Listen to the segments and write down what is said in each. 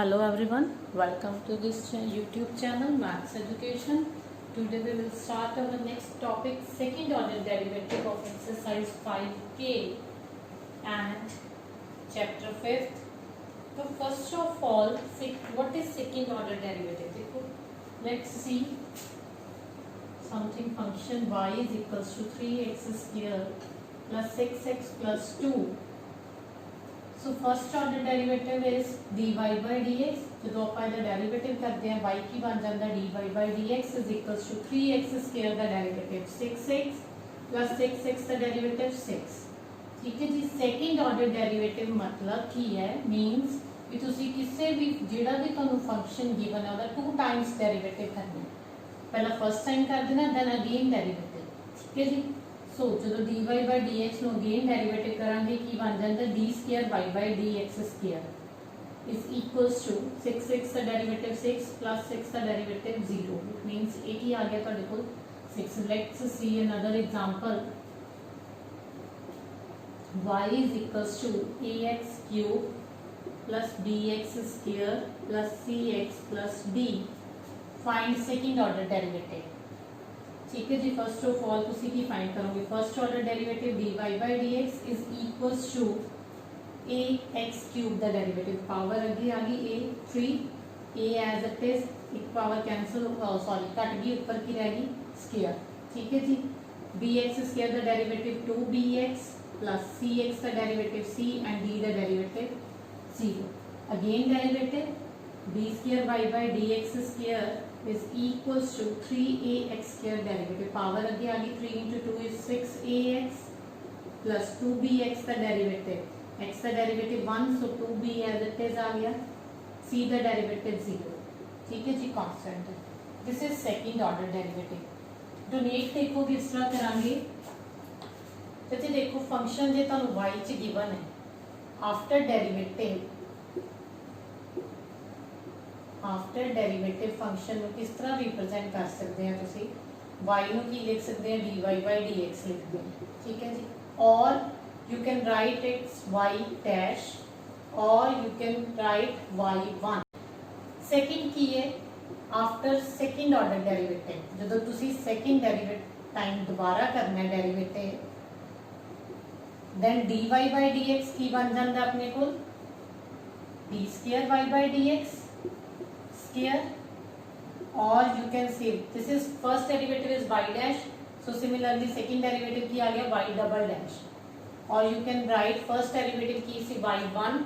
Hello everyone, welcome to this YouTube channel Maths Education. Today we will start our next topic, second order derivative of exercise 5K and chapter 5th. So first of all, what is second order derivative? Let's see something. Function y is equals to 3x square plus 6x plus 2. So first order derivative is dy by dx. जो आप इहदा derivative करते हैं y की बन जाता dy by dx is equals to 3x square का derivative 6x plus 6x का डेरिवेटिव 6. ठीक है जी. सेकंड ऑर्डर डेरिवेटिव मतलब की है मीनस कि तुसी किसी भी जिहड़ा भी तुहानू फंक्शन गिवन है ओहदा 2 टाइम्स डेरिवेटिव करना है. पहला फर्स्ट टाइम कर देना देन अगेन डेरिवेटिव. ठीक है जी. सो जो dy by dx now again derivative करांगे की बन जाता d square y by dx square is equals to 6x का डेरिवेटिव 6 प्लस 6 का डेरिवेटिव 0. इट मींस एक ही आ गया तुहाडे कोल 6. Let's see another example. y is equals to ax cube plus bx square plus cx plus d. Find second order derivative. ठीक है जी. First of all तुसी की find करोगे first order derivative dy by dx is equals to ax cube the derivative power अगे आ गई a 3 a as it is एक power cancel sorry cut गई ऊपर की रह गई स्क्वायर. ठीक है जी. bx square the derivative 2bx plus cx का derivative c and d the derivative 0. Again derivative d square y by dx स्क्वायर is equals to 3ax square derivative power अगे आ गई 3 into 2 is 6ax plus 2bx का derivative x का derivative 1 so 2b as it is आ गया c का derivative 0. ठीक है जी. कांस्टेंट है. This is second order derivative. Donate देखो किस तरह करांगे. तो जी देखो फंक्शन जे तुहानू y च गिवन है आफ्टर डेरिवेटिव फंक्शन में किस तरह रिप्रेजेंट कर सकते हैं तुसी y नु की लिख सकते हैं dy by dx लिखते हैं. ठीक है जी. Or you can write it's y dash or you can write y1. Second की है आफ्टर सेकंड ऑर्डर डेरिवेटिव जदों तुसी सेकंड डेरिवेटिव टाइम दोबारा करना है derivative then dy by dx की बन जाता अपने को d square y by dx square or you can say this is first derivative is y dash so similarly second derivative की आ गया y double dash or you can write first derivative की सी y1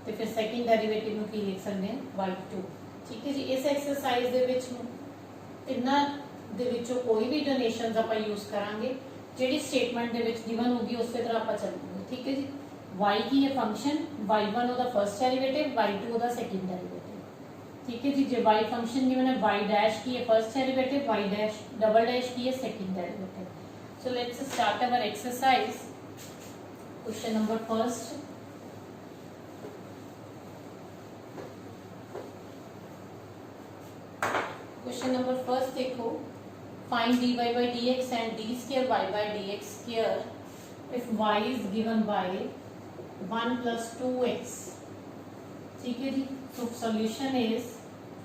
तो फिर second derivative ਨੂੰ ਕੀ ਲਿਖ ਸਕਦੇ ਹਾਂ y2. ਠੀਕ ਹੈ ਜੀ. ਇਸ ਐਕਸਰਸਾਈਜ਼ ਦੇ ਵਿੱਚ ਤਿੰਨਾਂ ਦੇ ਵਿੱਚੋਂ ਕੋਈ ਵੀ ਡੋਨੇਸ਼ਨਸ ਆਪਾਂ ਯੂਜ਼ ਕਰਾਂਗੇ ਜਿਹੜੀ ਸਟੇਟਮੈਂਟ ਦੇ ਵਿੱਚ ਗਿਵਨ ਹੋਗੀ ਉਸੇ ਤਰ੍ਹਾਂ ਆਪਾਂ ਚੱਲਾਂਗੇ. ਠੀਕ ਹੈ ਜੀ. y ਕੀ ਹੈ ਫੰਕਸ਼ਨ y1 ਉਹਦਾ ਫਰਸਟ ਡੈਰੀਵੇਟਿਵ y2 ਉਹਦਾ ਸੈਕੰਡ ਡੈਰੀਵੇਟਿव. ठीक है जी. जो y फंक्शन गिवन है y डैश की है first derivative y dash double dash की है second derivative. So let's start our exercise. Question number first. Question number first देखो. Find dy by dx and d square y by dx square if y is given by 1 plus 2x. ठीक है जी. So solution is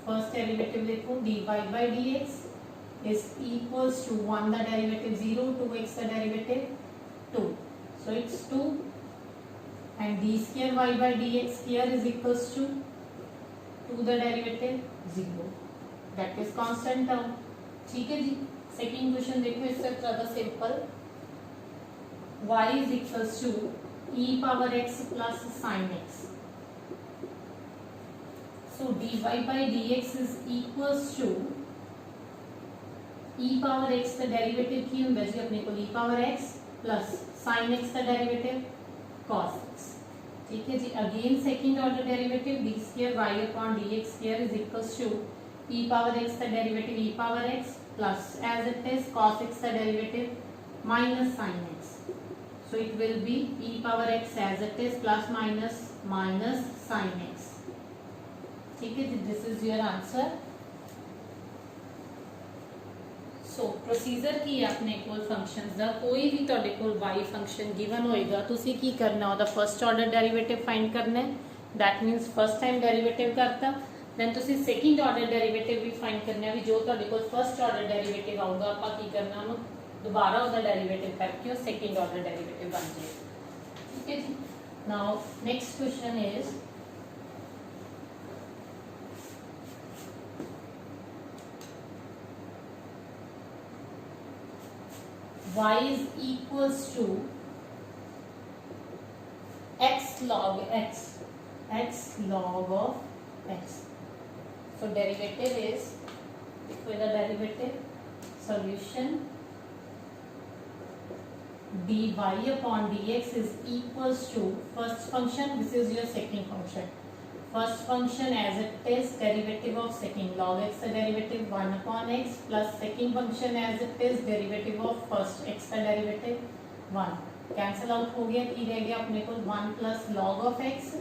first derivative देखो dy by dx is equals to 1 the derivative 0 2x the derivative 2 so it's 2 and d square y by dx square is equals to 2 the derivative 0 that is constant term. ठीक है जी. Second question देखो इससे ज्यादा simple. y is equals to e power x plus sin x. So dy by dx is equals to e power x का derivative की ਹੁੰਦਾ जी अपने को e power x plus sin x का डेरिवेटिव cos x. ठीक है जी. Again second order derivative d square y upon dx square is equals to e power x का derivative e power x plus as it is cos x का derivative minus sin x. So it will be e power x as it is plus minus minus sin x. ठीक है जी. This is your answer. So procedure की है अपने कोल functions दा. कोई भी तुहाडे कोल y फंक्शन गिवन होएगा तुसी की करना ओदा फर्स्ट ऑर्डर डेरिवेटिव फाइंड करना है दैट मीनस फर्स्ट टाइम डेरिवेटिव करता दैन तुसी सेकंड ऑर्डर डेरिवेटिव भी फाइंड करना भी जो तुहाडे कोल फर्स्ट ऑर्डर डेरिवेटिव आऊगा आपां की करना उहनूं दोबारा उसका डेरिवेटिव करके वो सेकंड ऑर्डर डेरिवेटिव बन जाए ठीक है जी। Now next question is y is equals to x log x, x log of x. So derivative is, देखो इधर derivative solution dy upon dx is equals to first function, this is your second function. First function as it is derivative of second log x का derivative 1 upon x plus second function as it is derivative of first x का derivative 1 cancel out हो गया कि रह गया अपने को 1 plus log of x.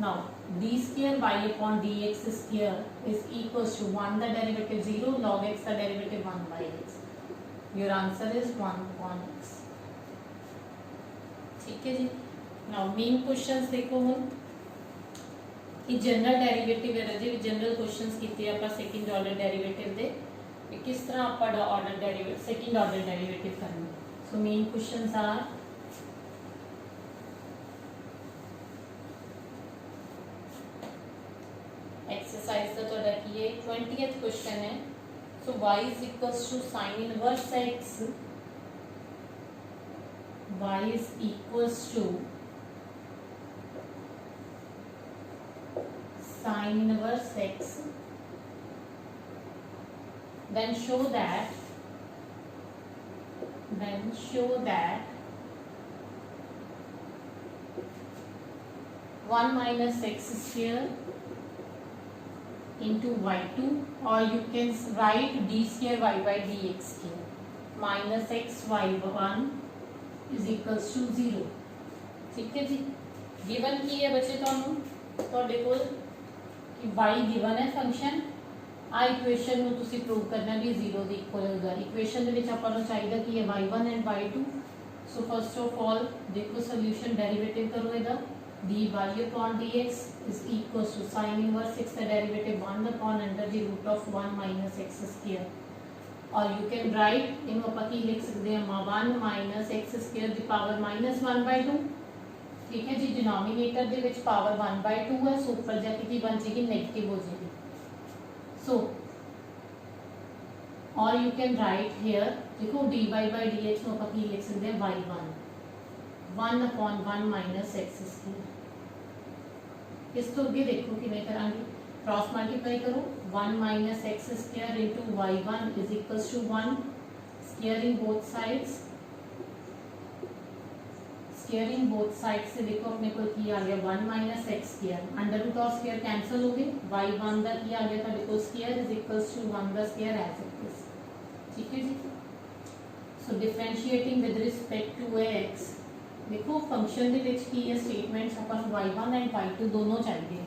Now d square y upon dx square is equals to 1 the derivative 0 log x का derivative 1 by x. Your answer is 1 upon x. ठीक है जी। Now main questions देखो हम कि जनरल डेरिवेटिव है जी general questions कीते ਆਪਾਂ second order derivative दे कि किस तरह ਆਪਾਂ order derivative second order derivative करना। So main questions are exercise का ਤੁਹਾਡਾ ਕੀ है 20th क्वेश्चन है। सो y is equals to sin inverse x, y is equals to sin inverse x, then show that 1 minus x square into y2 or you can write d square y by dx square minus x y1 is equals to 0। ठीक है जी। Given की है बच्चे ਤੁਹਾਡੇ ਕੋਲ कि y given है function आ equation ਨੂੰ ਤੁਸੀਂ ਪ੍ਰੂਵ ਕਰਨਾ ਵੀ 0 ਦੇ ਇਕੁਅਲ ਹੋਗਾ। ਇਕੁਏਸ਼ਨ ਦੇ ਵਿੱਚ ਆਪਾਂ ਨੂੰ ਚਾਹੀਦਾ ਕਿ ਇਹ y1 and y2। So first of all ਦੇਖੋ ਸੋਲੂਸ਼ਨ ਡੈਰੀਵੇਟਿਵ ਕਰੋ ਇਹਦਾ dy upon dx is equals to sin inverse x का derivative 1 upon under the root of 1 minus x square और you can write इनको ਆਪਾਂ ਕੀ ਲਿਖ ਸਕਦੇ ਹਾਂ 1 minus x square ਦੀ ਪਾਵਰ -1/2। ठीक है जी। डिनोमिनेटर ਦੇ ਵਿੱਚ ਪਾਵਰ 1/2 है सो ऊपर जाके ਕੀ ਬਣ ਜਾਏਗੀ नेगेटिव हो जाएगी। सो और यू कैन राइट हियर देखो dy by dx ਨੂੰ ਆਪਾਂ ਕੀ ਲਿਖ ਸਕਦੇ ਹਾਂ y1 1 upon 1 minus x square। इस तो अगे देखो किवें करांगे क्रॉस मल्टीप्लाई करो 1 minus x square into y1 is equals to 1 squaring both sides squaring both side से देखो अपने को की आ गया 1 minus x square under root of square cancel हो गए y1 का की आ गया ਤੁਹਾਡੇ ਕੋਲ स्क्वायर is equals to 1 ਦਾ स्क्वायर as it is। ठीक है जी। So differentiating with respect to x देखो फंक्शन ਦੇ ਵਿੱਚ ਕੀ ਹੈ ਸਟੇਟਮੈਂਟਸ ਆਪਾਂ ਨੂੰ y1 ਐਂਡ y2 ਦੋਨੋਂ ਚਾਹੀਦੇ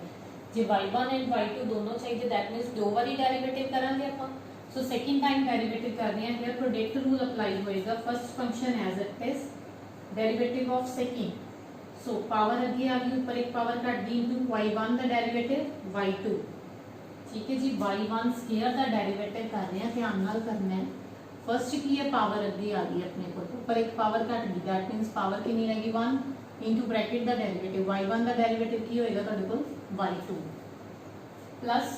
ਜੇ y1 ਐਂਡ y2 ਦੋਨੋਂ ਚਾਹੀਦੇ दैट मींस ਦੋ ਵਾਰੀ ਡੈਰੀਵੇਟਿਵ ਕਰਾਂਗੇ ਆਪਾਂ। ਸੋ ਸੈਕਿੰਡ ਟਾਈਮ ਡੈਰੀਵੇਟਿਵ ਕਰ ਰਹੇ ਹਾਂ here प्रोडक्ट रूल अप्लाई होएगा first function as it is derivative of second. So power अगे आ गई ऊपर एक पावर कट दी इनटू y1 का डेरिवेटिव y2। ठीक है जी। y1 स्क्वायर का डेरिवेटिव कर रहे हैं ध्यान नाल करना है। फर्स्ट की है पावर अगे आ गई अपने को ऊपर एक पावर कट गई दैट मींस पावर कितनी रहेगी 1 इनटू ब्रैकेट का डेरिवेटिव y1 का डेरिवेटिव की होएगा ਤੁਹਾਡੇ ਕੋਲ y2 plus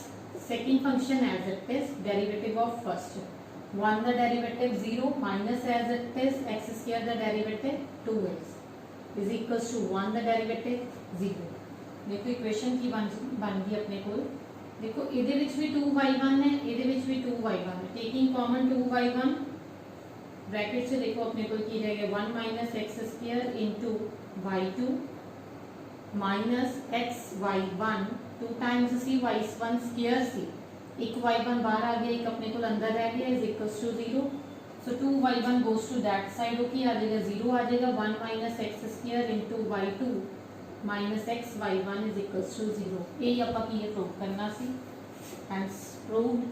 second function as it is derivative of first 1 का derivative 0 minus as it is x square का derivative 2x is equals to 1 का डेरिवेटिव 0। देखो इक्वेशन की बन गई अपने को देखो ਇਹਦੇ ਵਿੱਚ ਵੀ 2y1 है ਇਹਦੇ ਵਿੱਚ भी 2y1 है टेकिंग कॉमन 2y1 ब्रैकेट से देखो अपने को की रहेगा 1 minus x square into y2 minus x y1 2 times सी y1 square सी एक y1 बाहर आ गया एक अपने को अंदर रह गया is equals to 0। So 2y1 goes to that side okay आ जाएगा 0 आ जाएगा 1 minus x square into y2 minus x y1 is equals to 0। यही ਆਪਾਂ ਕੀ ਹੈ प्रूव करना सी hence proved.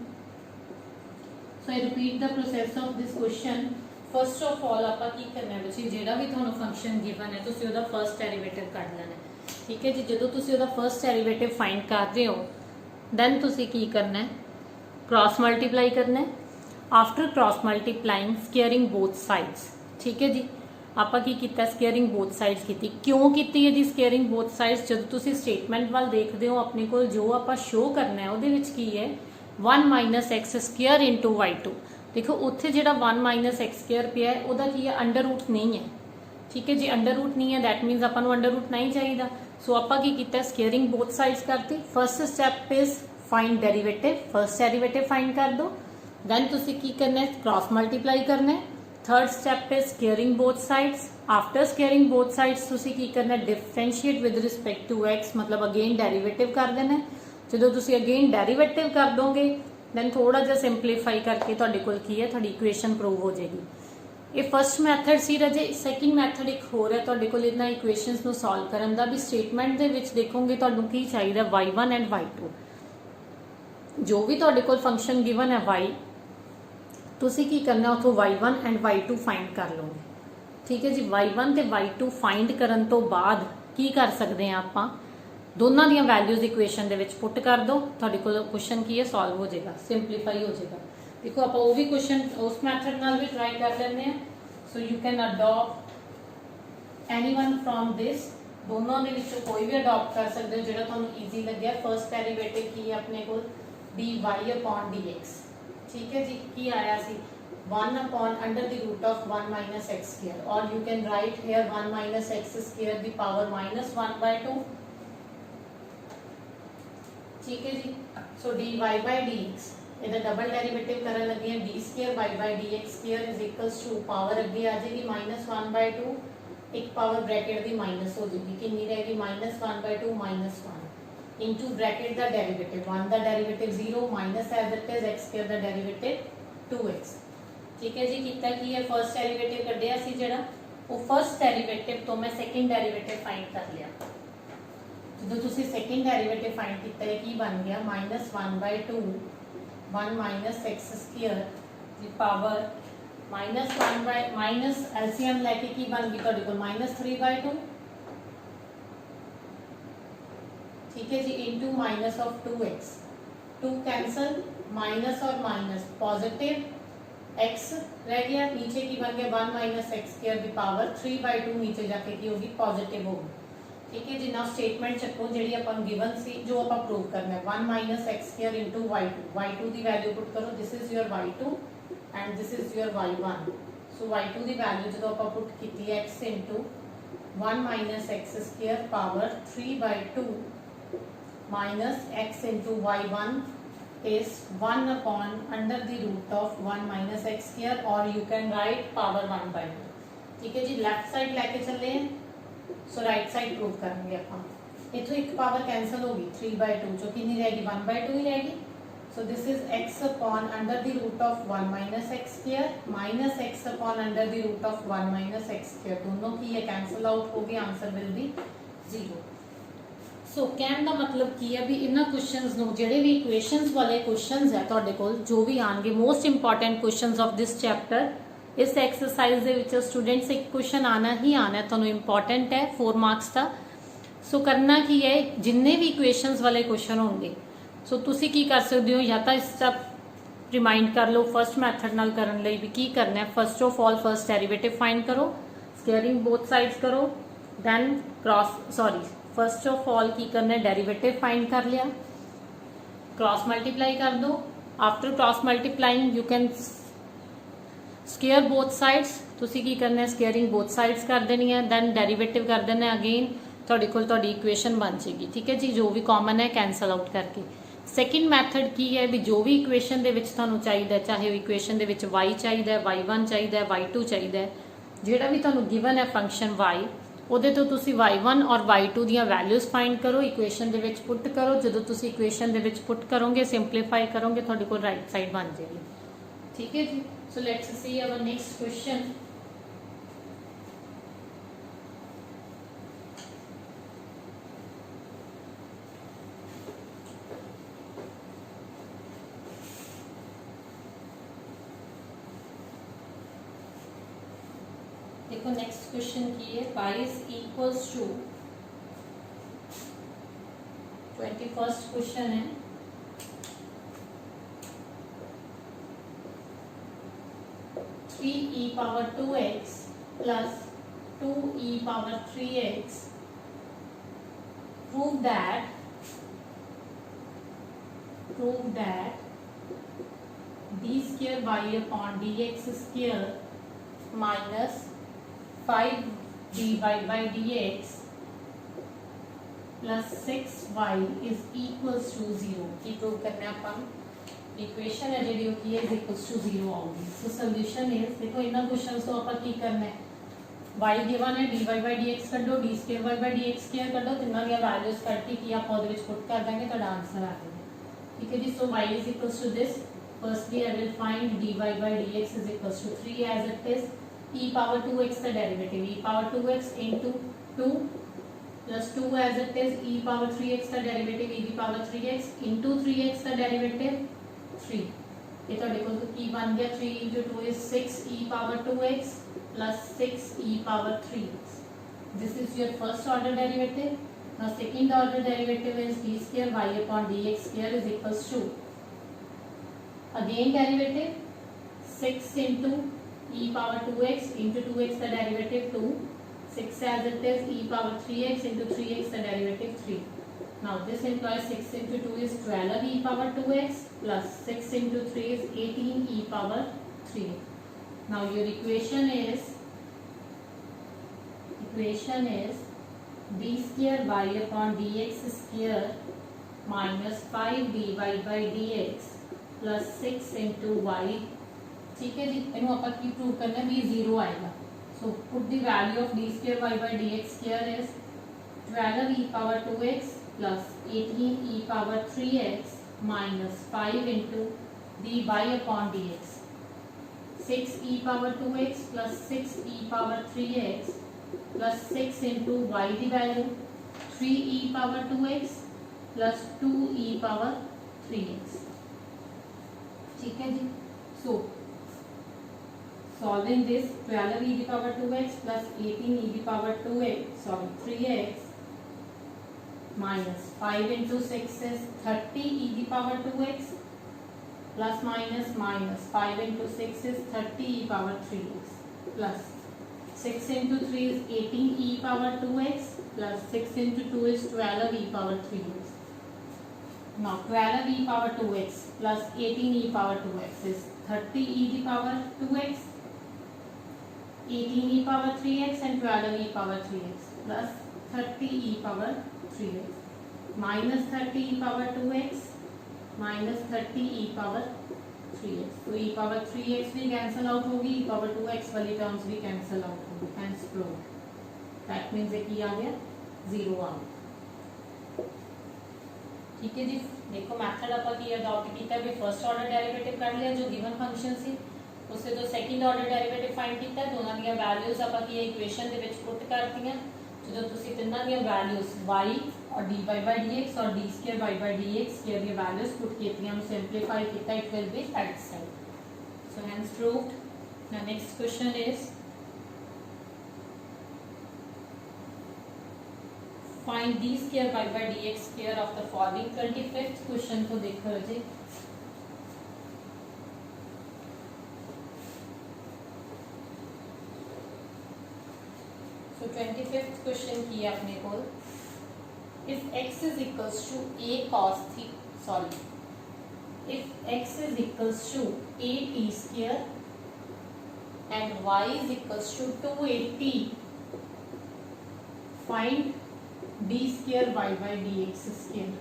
So I repeat the process of this question. First of all ਆਪਾਂ ਕੀ ਕਰਨਾ ਹੈ ਬੱਚੇ ਜਿਹੜਾ ਵੀ ਤੁਹਾਨੂੰ ਫੰਕਸ਼ਨ गिवन है ਤੁਸੀਂ ਉਹਦਾ फर्स्ट डेरिवेटिव ਕੱਢ ਲੈਣਾ है। ठीक है जी। जो तुसी उहदा फर्स्ट डेरिवेटिव फाइंड कर रहे हो दैन तुसी की करना है, क्रॉस मल्टीप्लाई करना है। After cross multiplying squaring both sides, ठीक है जी। ਆਪਾਂ ਕੀ ਕੀਤਾ, ਸਕੇਅਰਿੰਗ ਬੋਥ ਸਾਈਡਸ ਕੀਤੀ। ਕਿਉਂ ਕੀਤੀ ਹੈ ਜੀ ਸਕੇਅਰਿੰਗ ਬੋਥ ਸਾਈਡਸ? ਜਦੋਂ ਤੁਸੀਂ ਸਟੇਟਮੈਂਟ ਵੱਲ ਦੇਖਦੇ ਹੋ ਆਪਣੇ ਕੋਲ ਜੋ ਆਪਾਂ ਸ਼ੋ ਕਰਨਾ ਹੈ ਉਹਦੇ ਵਿੱਚ ਕੀ ਹੈ 1 minus X square into y2। ਦੇਖੋ ਉੱਥੇ ਜਿਹੜਾ 1 ਮਾਈਨਸ ਐਕਸ ਸਕੇਅਰ ਪਿਆ ਹੈ ਉਹਦਾ ਕੀ ਹੈ ਅੰਡਰ ਰੂਟ ਨਹੀਂ ਹੈ, ਠੀਕ ਹੈ ਜੀ। ਅੰਡਰ ਰੂਟ ਨਹੀਂ ਹੈ ਦੈਟ ਮੀਨਸ ਆਪਾਂ ਨੂੰ ਅੰਡਰ ਰੂਟ ਨਹੀਂ ਚਾਹੀਦਾ। ਸੋ ਆਪਾਂ ਕੀ ਕੀਤਾ ਸਕੇਅਰਿੰਗ ਬੋਥ ਸਾਈਡਸ ਕਰਤੀ। First step is find derivative, first derivative find कर दो। दैन तुसी की करना है क्रॉस मल्टीप्लाई करना है। Third step is squaring both sides. After squaring both sides तुसी की करना है differentiate with respect to x, मतलब अगेन डेरिवेटिव कर देना है। जो तुसी अगेन डेरिवेटिव कर दोगे दैन थोड़ा जिहा सिंपलीफाई करके तुहाडे कोल की है तुहाडी इक्वेशन प्रूव हो जाएगी। ये फर्स्ट मैथड सी राजे। सैकेंड मैथड एक होर है तुहाडे कोल इन्हां इक्वेशनस नूं सॉल्व करन दा। भी स्टेटमेंट दे विच देखोगे तुहानूं की चाहीदा y1 एंड y2, जो भी तुहाडे कोल फंक्शन गिवन है y, तुसी की करना उथों y1 एंड y2 फाइंड कर लोगे, ठीक है जी। y1 ते y2 फाइंड करन तो बाद की कर सकते हैं आपां दोनों दियां values equation they which put कर दो, तुहाडे कोल क्वेश्चन की है सॉल्व हो जाएगा, सिंपलीफाई हो जाएगा। देखो आपां वो भी क्वेश्चन उस मैथड नाल भी ट्राई कर लेंदे हैं। So you can adopt anyone from this, दोनों दे विचों कोई भी अडॉप्ट कर सकते हो जिहड़ा तुहानूं ईजी लग्या। फर्स्ट डेरिवेटिव की है अपने कोल dy अपॉन dx, ठीक है जी। की आया सी 1 upon under the root of 1 minus x square, or you can write here 1 minus x square the power -1/2, ठीक है जी। सो dy बाय dx ਇਹਦਾ डबल डेरिवेटिव करन लगे हैं d square y by dx square is equals to power अगे आ जाएगी -1/2, एक पावर ब्रैकेट दी माइनस हो जाएगी, कितनी रहेगी -1/2 -1 into bracket the derivative 1 the derivative 0 minus as it is x square the derivative 2x, ठीक है जी। कितना की है फर्स्ट डेरिवेटिव कढ़िया सी जेड़ा वो फर्स्ट डेरिवेटिव तो मैं सेकंड डेरिवेटिव फाइंड कर लिया। जो तुसी सेकंड डेरिवेटिव फाइंड किया है की बन गया -1/2 1 माइनस एक्स स्क्वायर दी पावर -1 बाय माइनस एलसीएम लेके की बन गई तुहाडे कोल -3/2, ठीक है जी, into minus of 2x, 2 cancel, minus और माइनस पॉजिटिव, x रह गया, नीचे की बन गया 1 माइनस एक्स स्क्वायर दी पावर 3/2 नीचे जाके की होगी पॉजिटिव होगी, ठीक है जी। नाउ स्टेटमेंट चक्को जेडी अपन गिवन सी जो अपन प्रूव करना है 1 minus x square into y2 दी वैल्यू पुट करो, this is your y2 and this is your y1। So y2 the value जो अपन पुट कीती है x into 1 minus x square power 3/2 minus x into y1 is 1 upon under the root of 1 minus x square, और you can write power 1/2, ठीक है जी। Left side लेके चले हैं, सो right side prove करेंगे अपन। इथों एक पावर कैंसिल होगी 3/2 जो कितनी रहेगी 1/2 ही रहेगी। So this is x upon under the root of 1 minus x square minus x upon under the root of 1 minus x square, दोनों की ये कैंसिल आउट होगी, आंसर विल बी 0। सो कहने का मतलब की है भी इन्होंने क्वेश्चंस नूं जिहड़े भी इक्वेशनस वाले क्वेश्चंस है तुहाडे कोल जो भी आएंगे most important questions of this chapter, इस एक्सरसाइज दे विच स्टूडेंट्स एक क्वेश्चन आना ही आना है, तुहानूं इंपॉर्टेंट है 4 मार्क्स का। सो करना की है जिन्ने भी इक्वेशनस वाले क्वेश्चन होंगे सो तुसी की कर सकते हो, या तो इस स्टेप रिमाइंड कर लो फर्स्ट मैथड नाल करन लई भी की करना है। First of all first derivative find करो, स्केयरिंग बोथ साइड्स करो, दैन फर्स्ट ऑफ ऑल की करना है डेरिवेटिव फाइंड कर लिया, क्रॉस मल्टीप्लाई कर दो। After cross multiplying you can square both sides, तुसी की करना है स्केयरिंग बोथ साइड्स कर देनी है, दैन डेरिवेटिव कर देना है, अगेन तुहाडे कोल तुहाडी इक्वेशन बन जाएगी, ठीक है जी। जो भी कॉमन है कैंसल आउट करके। सैकेंड मैथड की है भी जो भी इक्वेशन दे विच तुहानूं चाहिदा, चाहे इक्वेशन दे विच y चाहिदा, y1 चाहिदा, y2 चाहिदा, जिहड़ा भी तुहानूं गिवन है फंक्शन y ਉਹਦੇ ਤੋਂ ਤੁਸੀਂ y1 और y2 ਦੀਆਂ ਵੈਲਿਊਜ਼ ਫਾਈਂਡ ਕਰੋ, ਇਕੁਏਸ਼ਨ ਦੇ ਵਿੱਚ ਪੁੱਟ ਕਰੋ। ਜਦੋਂ ਤੁਸੀਂ ਇਕੁਏਸ਼ਨ ਦੇ ਵਿੱਚ ਪੁੱਟ ਕਰੋਗੇ ਸਿੰਪਲੀਫਾਈ ਕਰੋਗੇ ਤੁਹਾਡੇ ਕੋਲ ਰਾਈਟ ਸਾਈਡ ਬਣ ਜਾਏਗੀ, ਠੀਕ ਹੈ ਜੀ। So let's see our next question. देखो नेक्स्ट क्वेश्चन की है y is equals to 21st क्वेश्चन है, three e power 2x plus 2e power 3x prove that d square y upon dx square minus 5 dy by dx plus 6y is equals to 0 की prove करना है अपन equation है ਜਿਹੜੀ ਉਹ ਕੀ ਹੈ is equals to 0 आऊगी। सो सोल्यूशन इज देखो ਇਹਨਾਂ क्वेश्चंस ਤੋਂ ਆਪਾਂ ਕੀ करना है, y गिवन है dy by dx ਕੱਢੋ, d square y by dx square ਕੱਢੋ, ਤਿੰਨਾਂ ਦੀਆਂ ਵੈਲਿਊਜ਼ ਕੱਢ ਕੇ ਕੀ ਆਪਾਂ ਉਹਦੇ ਵਿੱਚ ਪੁੱਟ ਕਰ ਦਾਂਗੇ, ਤੁਹਾਡਾ ਆਨਸਰ ਆ ਜਾਏਗਾ। ठीक है जी। सो y is equals to this, firstly I will find dy by dx is equals to 3 as it is, e power 2x the derivative, e power 2x into 2 plus 2 as it is, e power 3x the derivative, e the power 3x into 3x the derivative 3, ये ਤੁਹਾਡੇ ਕੋਲ ਕੀ ਬਣ ਗਿਆ 3 into 2 is 6 e power 2x plus 6 e power 3x, this is your first order derivative। Now second order derivative is d square y upon dx square is equals to, again derivative 6 into e power 2x into 2x the derivative 2, 6 as it is, e power 3x into 3x the derivative 3। Now this implies 6 into 2 is 12 e power 2x plus 6 into 3 is 18 e power 3। Now your equation is d square y upon dx square minus 5 dy by dx plus 6 into y। ठीक है जी, इन्हों ਆਪਾਂ ਕੀ prove करना है भी 0 आएगा। So put the value of d square y by dx square is 12 e power 2x plus 18 e power 3x minus 5 into dy upon dx, 6 e power 2x plus 6 e power 3x plus 6 into y the value 3 e power 2x plus 2 e power 3x। ठीक है जी। So solving this 12 e the power 2x plus 18 e the power 3x minus 5 into 6 is 30 e the power 2x plus minus 5 into 6 is 30 e power 3x plus 6 into 3 is 18 e power 2x plus 6 into 2 is 12 e power 3x। Now 12 e power 2x plus 18 e power 2x is 30 e the power 2x, 18 e power 3x and 12 e power 3x plus 30 e power 3x minus 30 e power 2x minus 30 e power 3x। तो e power 3x भी cancel out होगी, e power 2x वाली terms भी cancel out होगी, hence prove that means ये की आ गया 0 आ गया। ठीक है जी। देखो मेथड ਆਪਾਂ ਕੀ ਅਡਾप्ट ਕੀਤਾ ਵੀ ਫਰਸਟ ਆਰਡਰ ਡੈਰੀਵੇਟਿਵ ਕੱਢ ਲਿਆ ਜੋ ਗਿਵਨ ਫੰਕਸ਼ਨ ਸੀ, ਉਸੇ ਤੋਂ ਸੈਕੰਡ ਆਰਡਰ ਡੈਰੀਵੇਟਿਵ ਫਾਈਂਡ ਕੀਤਾ, ਦੋਨਾਂ ਦੀਆਂ ਵੈਲਿਊਜ਼ ਆਪਾਂ ਕੀ ਇਕੁਏਸ਼ਨ ਦੇ ਵਿੱਚ ਪੁੱਟ ਕਰਤੀਆਂ। ਜਦੋਂ ਤੁਸੀਂ ਤਿੰਨਾਂ ਦੀਆਂ ਵੈਲਿਊਜ਼ y और dy by dx और d square y by dx square की values put कितनी हम simplify कितना it will be satisfied। So hence proved। Now next question is find d square y by dx square of the following। 25th question को देखो जी। So 25th question की अपने को if x is equals to a cos theta, if x is equals to a t square and y is equals to 2at, find d square y by dx square।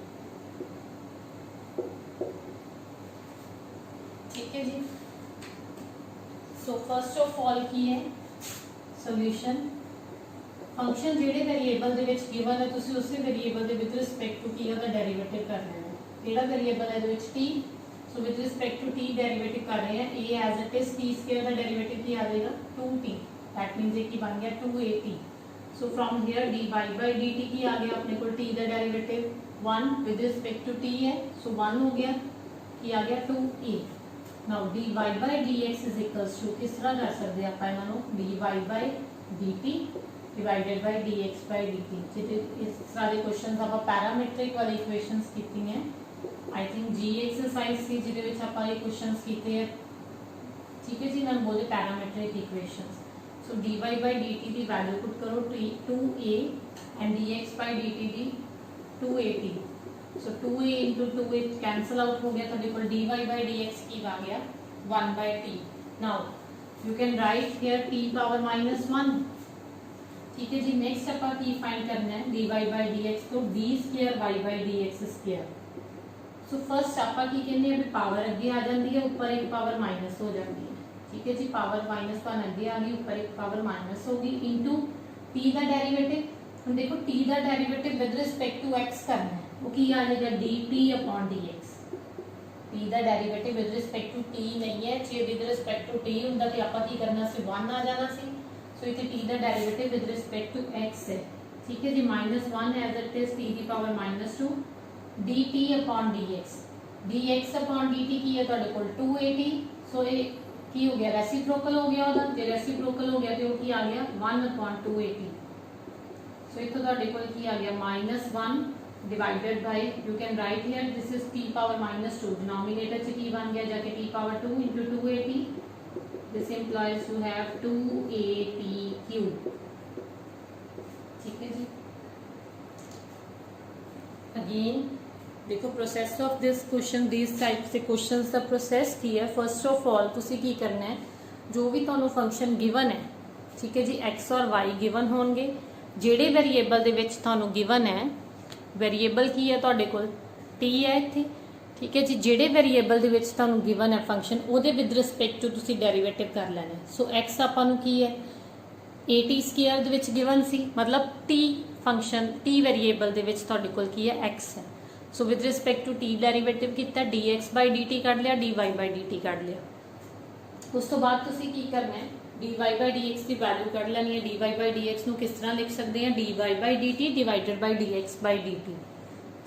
ठीक है जी। So first of all की है solution, function ਜਿਹੜੇ variable ਦੇ ਵਿੱਚ given ਹੈ ਤੁਸੀਂ ਉਸੇ वेरिएबल ਦੇ ਵਿਦ ਰਿਸਪੈਕਟ ਟੂ t ਦਾ ਡੈਰੀਵੇਟਿਵ ਕਰ ਰਹੇ ਹੋ। ਕਿਹੜਾ वेरिएबल ਹੈ ਇਹਦੇ ਵਿੱਚ t, so with respect to t derivative ਕਰ ਰਹੇ ਹਾਂ। a as it is t square ਦਾ ਡੈਰੀਵੇਟਿਵ ਕੀ ਆ ਜਾਏਗਾ 2t, दैट मींस ਇਹ ਕੀ ਬਣ ਗਿਆ 2at। So from here dy by dt की आ गया अपने को t का derivative 1 with respect to t है, सो 1 हो गया, की आ गया 2a। Now dy by dx is equals to किस तरह कर सकते हैं आप इन्हों dy by dt divided by dx by dt। जिते इस तरह के क्वेश्चंस आप पैरामीट्रिक वाले इक्वेशंस कीती हैं, आई थिंक जी एक्सरसाइज सी जिहदे विच आपां ये क्वेश्चंस कीते हैं, ठीक है जी। मैं बोलते parametric equations. So dy by dt की वैल्यू पुट करो 2a and dx by dt the 2at। So 2a into 2a cancel out हो गया, तो dy by dx की आ गया 1/t। Now you can write here t power -1, ठीक है जी। नेक्स्ट ਆਪਾਂ ਕੀ फाइंड करना है dy by dx तो d square y by dx square. So first ਆਪਾਂ ਕੀ ਕਹਿੰਦੇ ਆ ਵੀ ਪਾਵਰ ਅੱਗੇ ਆ ਜਾਂਦੀ ਹੈ, ਉੱਪਰ ਇੱਕ ਪਾਵਰ ਮਾਈਨਸ ਹੋ ਜਾਂਦੀ ਹੈ, ठीक है जी। पावर -1 ਅੱਗੇ ਆ ਗਈ, ਉੱਪਰ ਇੱਕ ਪਾਵਰ ਮਾਈਨਸ ਹੋ ਗਈ ਇਨटू t ਦਾ ਡੈਰੀਵੇਟਿਵ। ਹੁਣ ਦੇਖੋ t ਦਾ derivative with respect to x ਕਰਨਾ ਹੈ, ਉਹ ਕੀ ਆ ਜਾਏਗਾ dt upon dx। t ਦਾ derivative with respect to t ਨਹੀਂ ਹੈ, ਜੇ ਵਿਦ ਰਿਸਪੈਕਟ ਟੂ t ਹੁੰਦਾ ਤੇ ਆਪਾਂ ਕੀ ਕਰਨਾ ਸੀ 1 ਆ ਜਾਣਾ ਸੀ। सो इतने t का derivative with respect to x है, ठीक है जी। -1 एज इट इज t की power -2 dt upon dx। dx upon dt की है ਤੁਹਾਡੇ ਕੋਲ 2at। सो ये की हो गया रेसिप्रोकल हो गया ਉਹਦਾ, ਜੇ रेसिप्रोकल हो गया तो वो की आ गया 1 अपॉन 2at। सो इथों ਤੁਹਾਡੇ ਕੋਲ की आ गया -1 divided by, you can write here this is t power -2, denominator से की बन गया जाके t power 2 into 2at। This implies you have 2at cube, ठीक है जी। अगेन देखो process of this question, this type से क्वेश्चंस का प्रोसेस की है। फर्स्ट ऑफ ऑल तुसी की करना है, जो भी ਤੁਹਾਨੂੰ फंक्शन गिवन है, ठीक है जी, x और y गिवन होंगे, ਜਿਹੜੇ वेरिएबल ਦੇ ਵਿੱਚ ਤੁਹਾਨੂੰ गिवन है, वेरिएबल की है ਤੁਹਾਡੇ ਕੋਲ t है ਇੱਥੇ, ठीक है जी। ਜਿਹੜੇ वेरिएबल ਦੇ ਵਿੱਚ ਤੁਹਾਨੂੰ गिवन है फंक्शन, ਉਹਦੇ ਵਿਦ ਰਿਸਪੈਕਟ ਟੂ ਤੁਸੀਂ ਡੈਰੀਵੇਟਿਵ ਕਰ ਲੈਣਾ। ਸੋ x ਆਪਾਂ ਨੂੰ ਕੀ ਹੈ at ਸਕੁਅਰ ਦੇ ਵਿੱਚ गिवन ਸੀ, मतलब t फंक्शन t वेरिएबल ਦੇ ਵਿੱਚ ਤੁਹਾਡੇ ਕੋਲ ਕੀ ਹੈ x है। So with respect to t derivative किया, dx by dt ਕੱਢ ਲਿਆ, dy by dt ਕੱਢ ਲਿਆ। ਉਸ ਤੋਂ ਬਾਅਦ ਤੁਸੀਂ ਕੀ ਕਰਨਾ ਹੈ dy by dx the value ਕੱਢ ਲੈਣੀ ਹੈ। dy by dx ਨੂੰ ਕਿਸ ਤਰ੍ਹਾਂ ਲਿਖ ਸਕਦੇ ਹਾਂ dy by dt divided by dx by dt,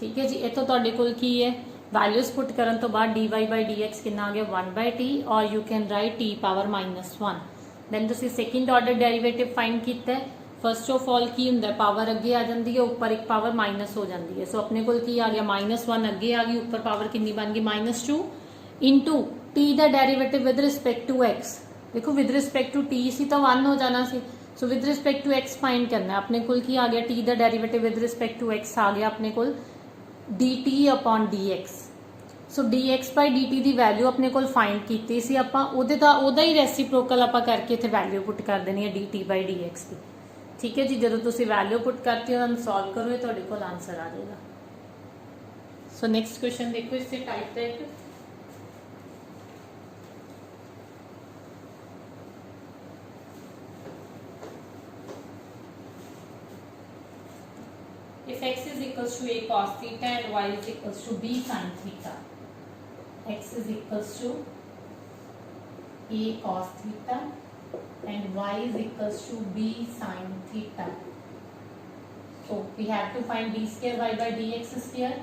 ठीक है जी। ਇੱਥੋਂ ਤੁਹਾਡੇ ਕੋਲ ਕੀ ਹੈ वैल्यूज पुट करन तो बाद dy by dx कितना आ गया 1/t, और you can write t power -1। Then तुसी सेकंड ऑर्डर डेरिवेटिव फाइंड कीता है। फर्स्ट ऑफ ऑल की हुंदा पावर अगे आ जाती है, ऊपर एक पावर माइनस हो जाती है। सो अपने कोल की आ गया -1 अगे आ गई, ऊपर पावर कितनी बन गई -2 इंटू t का derivative with respect to x। देखो विद रिस्पैक्ट टू t सी तो 1 हो जाना सी। So with respect to x find करना है। अपने कोल की आ गया t का derivative with respect to x आ गया अपने कोल dt upon dx। So dx by dt की वैल्यू अपने को फाइंड की सी आपां, ओहदा ही रेसिप्रोकल आपां करके इत्थे वैल्यू पुट कर देनी है dt by dx की, ठीक है जी। जदों तुसीं वैल्यू पुट करते हो सॉल्व करो, ये तुहाडे कोल आंसर आ जाएगा। सो नेक्स्ट क्वेश्चन देखो, इससे टाइप का एक if x is equals to a cos theta and y is equals to b sin theta, x is equals to a cos theta and y is equals to b sin theta. So we have to find d square y by dx square.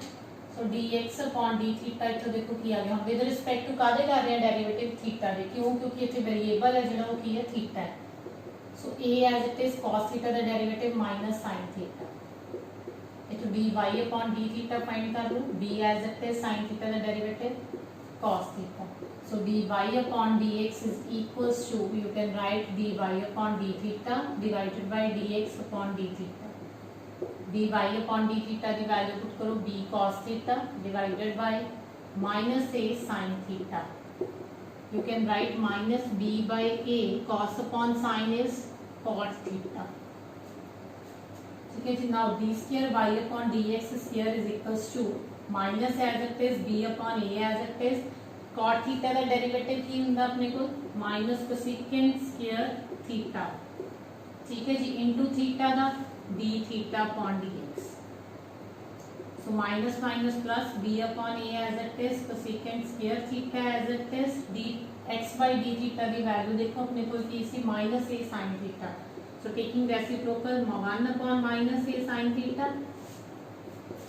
So dx upon d theta इतो देखो की आ गया, हम with respect to कादे कर रहे हैं derivative theta दे, क्यों क्योंकि इथे वेरिएबल है जिहड़ा वो की है थीटा है। सो a as it is cos theta दा डेरिवेटिव माइनस sin theta, इतो dy upon d theta find कर लो, b as it is sin theta दा derivative cos theta। So dy upon dx is equals to, you can write dy upon d theta divided by dx upon d theta। dy upon d theta की value put करो b cos theta divided by minus a sin theta। You can write minus b by a, cos upon sin is cot theta, ठीक है जी। Now d square y upon dx square is equals to minus as it is b upon a as it is, cot theta का derivative की हुंदा अपने को minus cosecant square theta, ठीक है जी, इनटू थीटा का d theta upon dx। So minus minus plus b अपॉन a as it is cosecant square theta as it is, d x by d theta की वैल्यू देखो अपने को की सी minus a sin theta. So taking reciprocal 1 अपॉन minus a sin theta.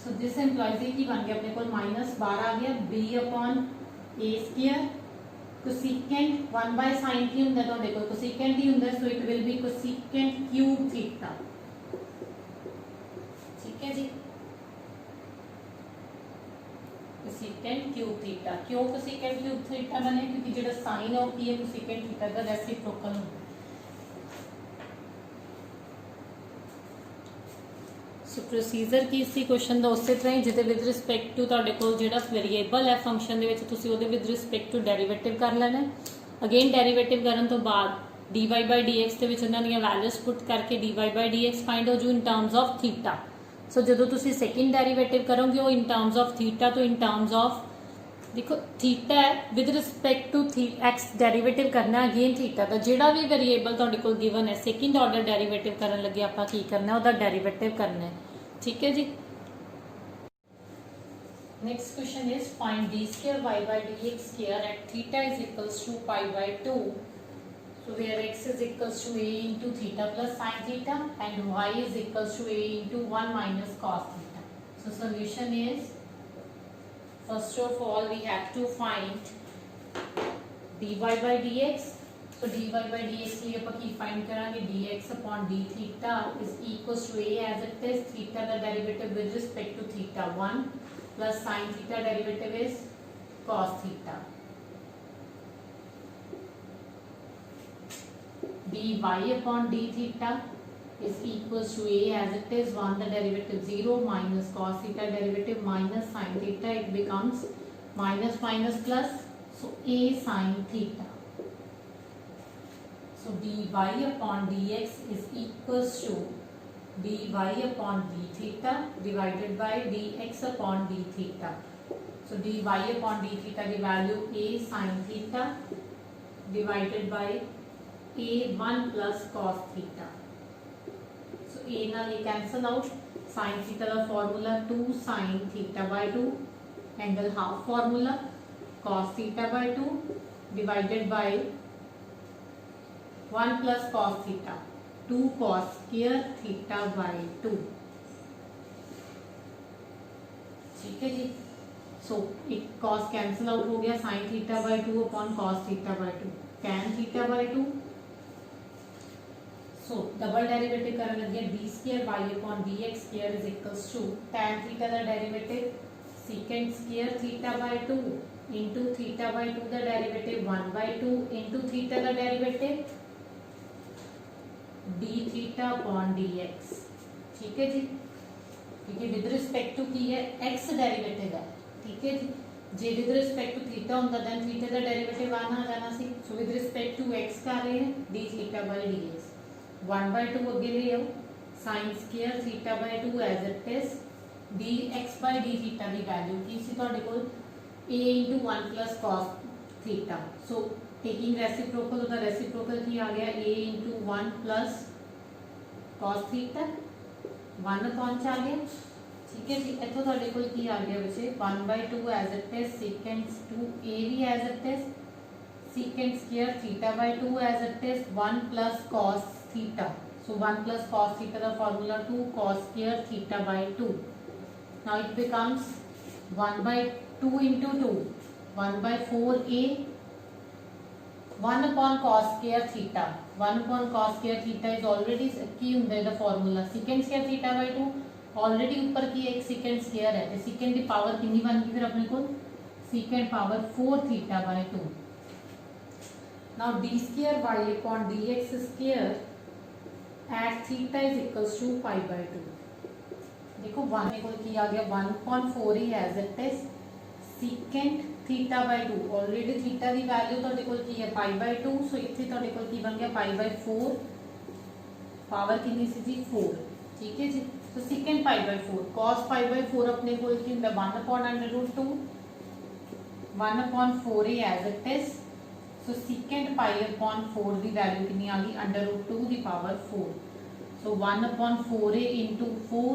So this implies की बन गया अपने को -12 आ गया b अपॉन a square cosecant 1 by sine की हुंदा तुहाडे कोल कोसिकेंट ही हुंदा so it will be cosecant cube theta ठीक है जी कोसिकेंट क्यूब थीटा क्यों कोसिकेंट क्यूब थीटा बने क्योंकि जेड़ा साइन ऑफ की है कोसिकेंट थीटा का रेसिप्रोकल होता है सो प्रोसीजर की इसी क्वेश्चन ਦਾ ਉਸੇ ਤਰ੍ਹਾਂ ਹੀ ਜਿਹਦੇ ਵਿਦ ਰਿਸਪੈਕਟ ਟੂ ਤੁਹਾਡੇ ਕੋਲ ਜਿਹੜਾ ਵੇਰੀਏਬਲ ਹੈ ਫੰਕਸ਼ਨ ਦੇ ਵਿੱਚ ਤੁਸੀਂ ਉਹਦੇ ਵਿਦ ਰਿਸਪੈਕਟ ਟੂ ਡੈਰੀਵੇਟਿਵ ਕਰ ਲੈਣਾ ਅਗੇਨ ਡੈਰੀਵੇਟਿਵ ਕਰਨ ਤੋਂ ਬਾਅਦ dy by dx ਦੇ ਵਿੱਚ ਉਹਨਾਂ ਦੀਆਂ ਵੈਲਿਊਜ਼ ਪੁੱਟ ਕਰਕੇ dy by dx ਫਾਈਂਡ ਹੋ ਜੂ ਇਨ ਟਰਮਸ ਆਫ ਥੀਟਾ ਸੋ ਜਦੋਂ ਤੁਸੀਂ ਸੈਕਿੰਡ ਡੈਰੀਵੇਟਿਵ ਕਰੋਗੇ ਉਹ ਇਨ ਟਰਮਸ ਆਫ ਥੀਟਾ ਤੋਂ ਇਨ ਟਰਮਸ ਆਫ देखो थीटा है with respect to x derivative करना अगेन थीटा का जेड़ा भी वेरीएबल तुहाडे कोल गिवन है सेकंड ऑर्डर डेरीवेटिव करन लगे आपां की करना है ओदा डेरीवेटिव करना है ठीक है जी next question is find d square y by dx square at theta is equals to pi by 2 so where x is equals to a into theta plus sin theta and y is equals to a into 1 minus cos theta so solution is first of all we have to find dy by dx so dy by dx के लिए अपन की find करांगे dx upon d theta is equals to a as it is theta का derivative with respect to theta 1 plus sin theta derivative is cos theta dy upon d theta is equals to a as it is 1 the derivative 0 minus cos theta derivative minus sin theta it becomes minus minus plus so a sin theta so dy upon dx is equals to dy upon d theta divided by dx upon d theta so dy upon d theta the value a sin theta divided by a 1 plus cos theta a ਨਾਲ ये cancel out sin theta का formula 2 sin theta by 2 angle half formula cos theta by 2 divided by 1 plus cos theta 2 cos square theta by 2 ठीक है जी so एक cos cancel out हो गया sin theta by 2 upon cos theta by 2 tan theta by 2 so double derivative करने लगे d square y upon dx square is equals to tan theta का derivative secant square theta by 2 into theta by 2 का derivative 1 by 2 into theta का derivative d theta upon dx ठीक है जी क्योंकि with respect to की है x derivative है ठीक है जी जे विद रिस्पेक्ट टू थीटा होता देन थीटा का डेरिवेटिव आना आ जाना सी so with respect to x कर रहे हैं d theta by dx 1 by 2 अगे ले आओ sin square theta by 2 as it is dx by d theta की वैल्यू की सी ਤੁਹਾਡੇ ਕੋਲ a into 1 plus cos theta so taking reciprocal ਉਹਦਾ reciprocal ਕੀ ਆ ਗਿਆ a into 1 plus cos theta 1 upon ਚ ਆ ਗਿਆ ठीक है जी ਇੱਥੋਂ ਤੁਹਾਡੇ ਕੋਲ ਕੀ ਆ ਗਿਆ ਬੱਚੇ 1 by 2 as it is secant 2a भी as it is secant square theta by 2 as it is 1 plus cos theta so 1 plus cos theta the formula 2 cos square theta by 2 now it becomes 1 by 2 into 2 1 by 4a 1 upon cos square theta 1 upon cos square theta is already की ਹੁੰਦਾ the formula secant square theta by 2 already ऊपर की एक secant square है तो secant की power कितनी बन गई फिर अपने को secant power 4 theta by 2 now d square y upon dx square at theta is equals to pi by 2 देखो 1 को की आ गया 1 upon 4 he as it is secant theta by 2 already theta की वैल्यू ਤੁਹਾਡੇ ਕੋਲ ਕੀ ਹੈ pi by 2 ਸੋ ਇੱਥੇ ਤੁਹਾਡੇ ਕੋਲ ਕੀ ਬਣ ਗਿਆ pi by 4 ਪਾਵਰ ਕਿੰਨੀ ਸੀ ਜੀ 4 ठीक है जी तो secant pi by 4 cos pi by 4 अपने को की ਹੁੰਦਾ 1 upon under root 2 1 upon 4a as it is so secant pi upon 4 the value कितनी आ गई under root 2 ਦੀ power 4 so 1 upon 4a into 4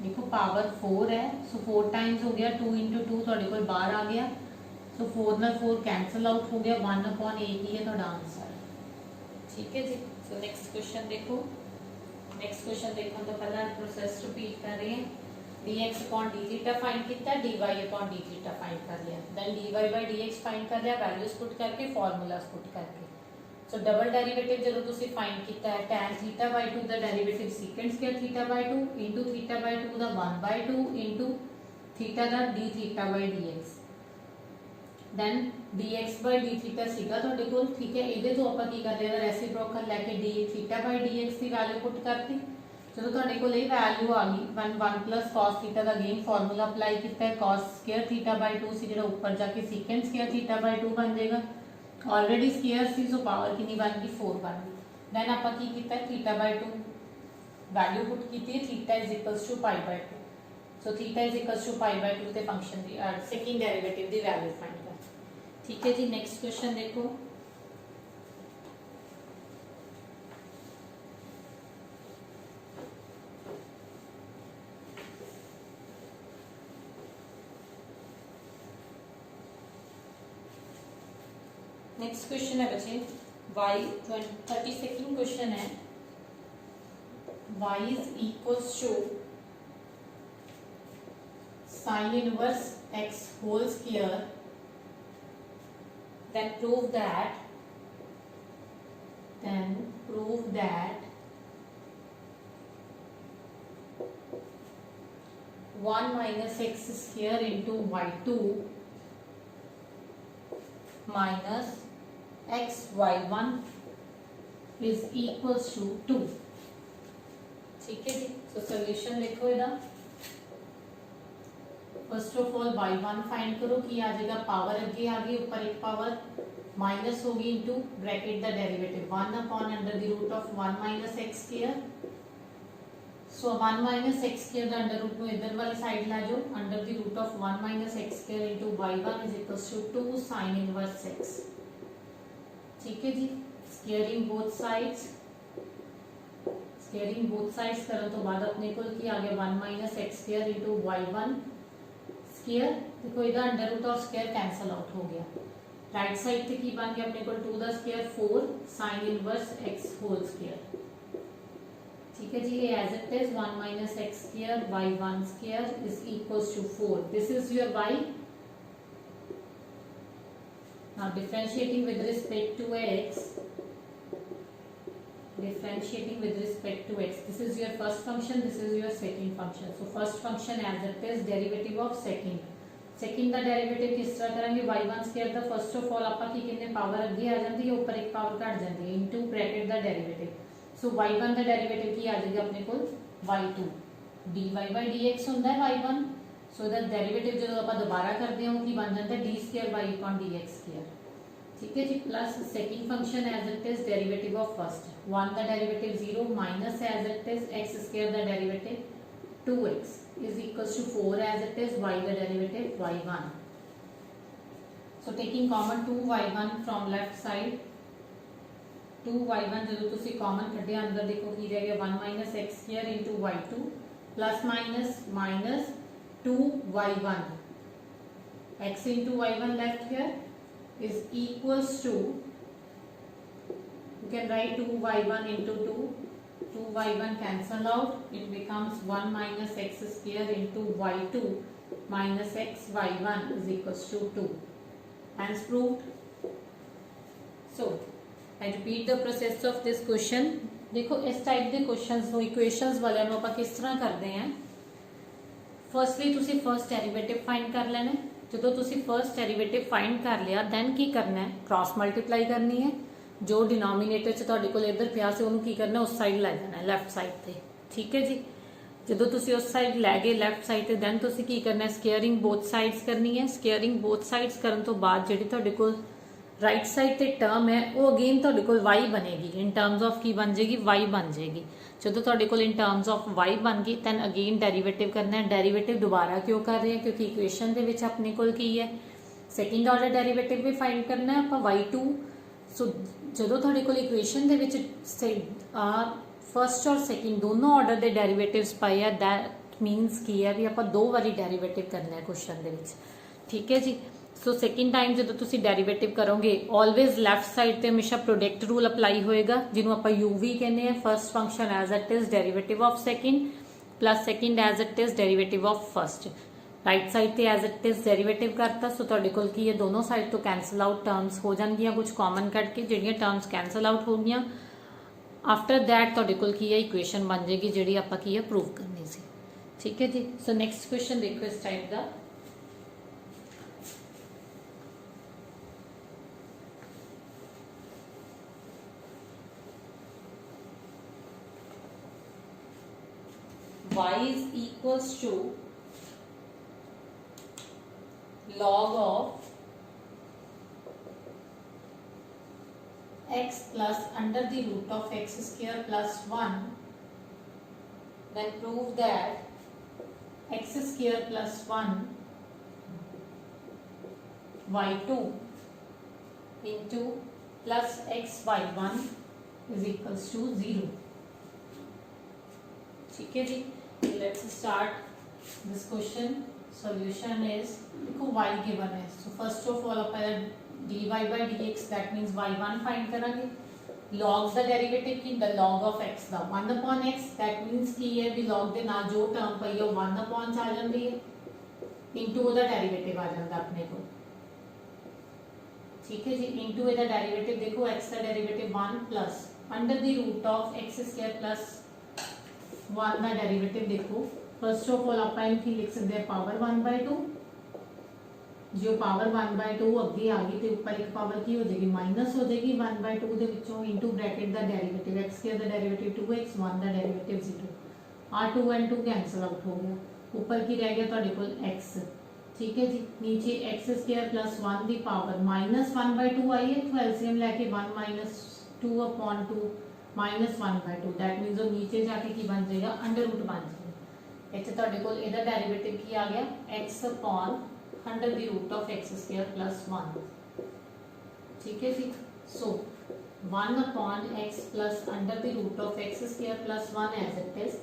देखो पावर 4 है so 4 टाइम्स हो गया 2 into 2 ਤੁਹਾਡੇ ਕੋਲ ਬਾਹਰ ਆ ਗਿਆ so 4 ਨਾਲ 4 कैंसिल आउट हो गया 1 upon a की है ਤੁਹਾਡਾ आंसर ठीक है जी so नेक्स्ट क्वेश्चन देखो नेक्स्ट क्वेश्चन देखो तो पहला प्रोसेस रिपीट कर रहे हैं dx upon d theta find किया, dy upon d theta find कर लिया, then dy by dx find कर लिया वैल्यूज पुट करके फॉर्मूलाज पुट करके। सो डबल डेरिवेटिव जो तुसी फाइंड किया है tan theta by 2 the derivative second square theta by 2 into theta by 2 the 1/2 into theta the d theta by dx, then dx by d theta सीगा ਤੁਹਾਡੇ ਕੋਲ, ठीक है। ਇਹਦੇ ਤੋਂ ਆਪਾਂ ਕੀ ਕਰ ਲਿਆ, ਰੈਸਿਪਰੋਕਲ ਲੈ ਕੇ d theta by dx the value ਪੁੱਟ ਕਰਤੀ। ਜਦੋਂ ਤੁਹਾਡੇ ਕੋਲ ਇਹ ਵੈਲਿਊ ਆ ਗਈ 1 plus cos थीटा ਦਾ ਅਗੇਨ ਫਾਰਮੂਲਾ ਅਪਲਾਈ ਕੀਤਾ ਹੈ, cos ਸਕੁਅਰ थीटा by 2 ਸੀ ਜਿਹੜਾ ਉੱਪਰ ਜਾ ਕੇ secant ਸਕੁਅਰ थीटा by 2 ਬਣ ਜਾਏਗਾ, ਆਲਰੇਡੀ ਸਕੁਅਰ ਸੀ ਸੋ ਪਾਵਰ ਕਿੰਨੀ ਬਣ ਗਈ 4 ਬਣ ਗਈ। ਦੈਨ ਆਪਾਂ ਕੀ ਕੀਤਾ थीटा by 2 ਵੈਲਿਊ ਪੁੱਟ ਕੀਤੀ ਹੈ, theta is equals to pi by 2, so theta is equals to pi by 2 ਤੇ ਫੰਕਸ਼ਨ ਦੀ ਸੈਕਿੰਡ ਡੈਰੀਵੇਟਿਵ ਦੀ ਵੈਲਿਊ ਫਾਈਂਡ ਕਰ, ठीक है जी। नेक्स्ट क्वेश्चन देखो, नेक्स्ट क्वेश्चन है बच्चे y 32nd क्वेश्चन है, y is equals to sin inverse x whole square, then prove that 1 minus x square into y2 minus x y1 is equals to 2, ठीक है जी। तो सॉल्यूशन देखो इधर, first of all y1 find करो कि आ जाएगा, power अगे आ गई, ऊपर एक पावर माइनस होगी into bracket the derivative 1 upon under the root of 1 minus x square, so 1 minus x square the under root में इधर वाली साइड ला जाओ, under the root of 1 minus x square into y1 is equals to 2 sin inverse x, ठीक है जी। Squaring both sides, squaring both sides करन तो बाद अपने को की आ गया 1 minus x square into y1 square, देखो इधर अंडर रूट और स्क्वायर कैंसल आउट हो गया, राइट साइड पे की बन गया अपने को 2 the square 4 sin inverse x whole square, ठीक है जी। ये as it is 1 minus x square y1 square is equals to 4, this is your y। now differentiating with respect to x, differentiating with respect to x, this is your first function, this is your second function, so first function as it is derivative of second, second the derivative ਕਿਸ ਤਰ੍ਹਾਂ ਕਰਾਂਗੇ, y1 square the first of all ਆਪਾਂ ਕੀ ਕਹਿੰਦੇ power ਅੱਗੇ ਆ ਜਾਂਦੀ ਹੈ, ਉੱਪਰ ਇੱਕ ਪਾਵਰ ਘਟ ਜਾਂਦੀ ਹੈ ਇਨਟੂ ਬ੍ਰੈਕਟ ਦਾ ਡੈਰੀਵੇਟਿਵ, ਸੋ y1 ਦਾ ਡੈਰੀਵੇਟਿਵ ਕੀ ਆ ਜਾਏਗਾ ਆਪਣੇ ਕੋਲ y2 dy by dx ਹੁੰਦਾ ਹੈ y1, ਸੋ ਦਾ ਡੈਰੀਵੇਟਿਵ ਜਦੋਂ ਆਪਾਂ ਦੁਬਾਰਾ ਕਰਦੇ ਹਾਂ ਉਹ ਕੀ ਬਣ ਜਾਂਦਾ d square y upon dx square, ठीक है जी, plus second function as it is derivative of first, 1 का derivative 0 minus as it is x square का derivative 2x is equals to 4 as it is y the derivative y1, so taking common 2y1 from left side, 2y1 ਜਦੋਂ ਤੁਸੀਂ common ਕੱਢਿਆ ਅੰਦਰ ਦੇਖੋ ਕੀ ਰਹਿ ਗਿਆ 1 minus x square into y2 plus minus minus 2y1, x into y1 left here is equals to, you can write 2y1 into 2, 2y1 cancel out, it becomes 1 minus x square into y2 minus x y1 is equals to 2, hence proved। so I repeat the process of this question, देखो इस type के questions ਨੂੰ equations ਵਾਲਿਆਂ ਨੂੰ ਆਪਾਂ ਕਿਸ ਤਰ੍ਹਾਂ ਕਰਦੇ ਹਾਂ, ਫਰਸਟਲੀ ਤੁਸੀਂ ਫਰਸਟ ਡੈਰੀਵੇਟਿਵ ਫਾਈਂਡ ਕਰ ਲੈਣਾ, ਜਦੋਂ ਤੁਸੀਂ ਫਰਸਟ ਡੈਰੀਵੇਟਿਵ ਫਾਈਂਡ ਕਰ ਲਿਆ ਦੈਨ ਕੀ ਕਰਨਾ ਹੈ, ਕ੍ਰਾਸ ਮਲਟੀਪਲਾਈ ਕਰਨੀ ਹੈ, ਜੋ ਡਿਨੋਮੀਨੇਟਰ ਚ ਤੁਹਾਡੇ ਕੋਲ ਇੱਧਰ ਪਿਆ ਸੀ ਉਹਨੂੰ ਕੀ ਕਰਨਾ ਉਸ ਸਾਈਡ ਲੈ ਜਾਣਾ ਲੈਫਟ ਸਾਈਡ ਤੇ, ਠੀਕ ਹੈ ਜੀ। ਜਦੋਂ ਤੁਸੀਂ ਉਸ ਸਾਈਡ ਲੈ ਗਏ ਲੈਫਟ ਸਾਈਡ ਤੇ ਦੈਨ ਤੁਸੀਂ ਕੀ ਕਰਨਾ, ਸਕੇਅਰਿੰਗ ਬੋਥ ਸਾਈਡਸ ਕਰਨੀ ਹੈ, ਸਕੇਅਰਿੰਗ ਬੋਥ ਸਾਈਡਸ ਕਰਨ ਤੋਂ ਬਾਅਦ ਜਿਹੜੀ ਤੁਹਾਡੇ ਕੋਲ राइट साइड ਤੇ टर्म है वो अगेन ਤੁਹਾਡੇ ਕੋਲ y बनेगी, इन टर्म्स ऑफ की बन जाएगी y बन जाएगी, ਜਦੋਂ ਤੁਹਾਡੇ ਕੋਲ इन टर्म्स ऑफ y बन गई then अगेन डेरिवेटिव करना है, डेरिवेटिव दोबारा क्यों कर रहे हैं क्योंकि इक्वेशन ਦੇ ਵਿੱਚ ਆਪਣੇ ਕੋਲ ਕੀ ਹੈ सेकंड ऑर्डर डेरिवेटिव भी फाइंड करना है ਆਪਾਂ y2, सो ਜਦੋਂ ਤੁਹਾਡੇ ਕੋਲ इक्वेशन ਦੇ ਵਿੱਚ फर्स्ट और सेकंड दोनों ऑर्डर ਦੇ डेरिवेटिव्स पाए है दैट मीनस की है भी ਆਪਾਂ ਦੋ ਵਾਰੀ डेरिवेटिव करना है क्वेश्चन ਦੇ ਵਿੱਚ, ठीक है जी। सो सेकंड टाइम जो तुसी डेरिवेटिव करोगे ऑलवेज लैफ्ट साइड ते हमेशा प्रोडक्ट रूल अप्लाई होएगा जिन्हों आप यू वी कहने हैं, first function as it is derivative of second, plus second as it is derivative of first. Right side ते एज इट इज डेरिवेटिव करता, सो तुहाडे कोल की है दोनों साइड तो कैंसल आउट टर्म्स हो जाएंगियां, कुछ कॉमन कट के जिहड़ियां टर्म्स कैंसल आउट हो गई। आफ्टर दैट तुहाडे कोल की है इक्वेशन बन जाएगी जिहड़ी आपां की है प्रूव करनी सी। ठीक है जी। सो नैक्सट क्वेश्चन देखो इस टाइप का, y is equals to log of x plus under the root of x square plus 1, then prove that x square plus 1 y2 into plus x y1 is equals to 0। ठीक है जी। Let's start this question. Solution is, देखो y given है, so first of all अपन dy by dx that means y1 find करांगे। log the derivative की the log of x दा 1 upon x that means की है भी log दे नाल जो टर्म पई है 1 upon च आ जांदी है, इनटू दा डेरिवेटिव आ जांदा अपने को। ठीक है जी। इनटू दा डेरिवेटिव देखो x दा derivative 1 plus under the root of x square plus 1 का डेरिवेटिव देखो। फर्स्ट ऑफ ऑल आप इनकी लिख सकते हैं पावर 1/2, जो पावर 1/2 अगे आ गई तो ऊपर एक पावर की हो जाएगी माइनस हो जाएगी 1/2 दे विचों इनटू ब्रैकेट दा डेरिवेटिव x स्क्वायर दा डेरिवेटिव 2x 1 दा डेरिवेटिव 0। आ 2 and 2 कैंसिल आउट हो गया, ऊपर की रह गया ਤੁਹਾਡੇ ਕੋਲ x। ठीक है जी। नीचे x square plus 1 the power minus 1/2 आई है, तो एलसीएम लेके 1 minus 2 upon 2 minus 1/2 that means वो नीचे जाके की बन जाएगा अंडर रूट बन जाएगा। इत्थे तुहाडे कोल इहदा डेरिवेटिव की आ गया x upon under the root of x square plus 1। ठीक है जी। So 1 upon x plus under the root of x square plus 1 as it is,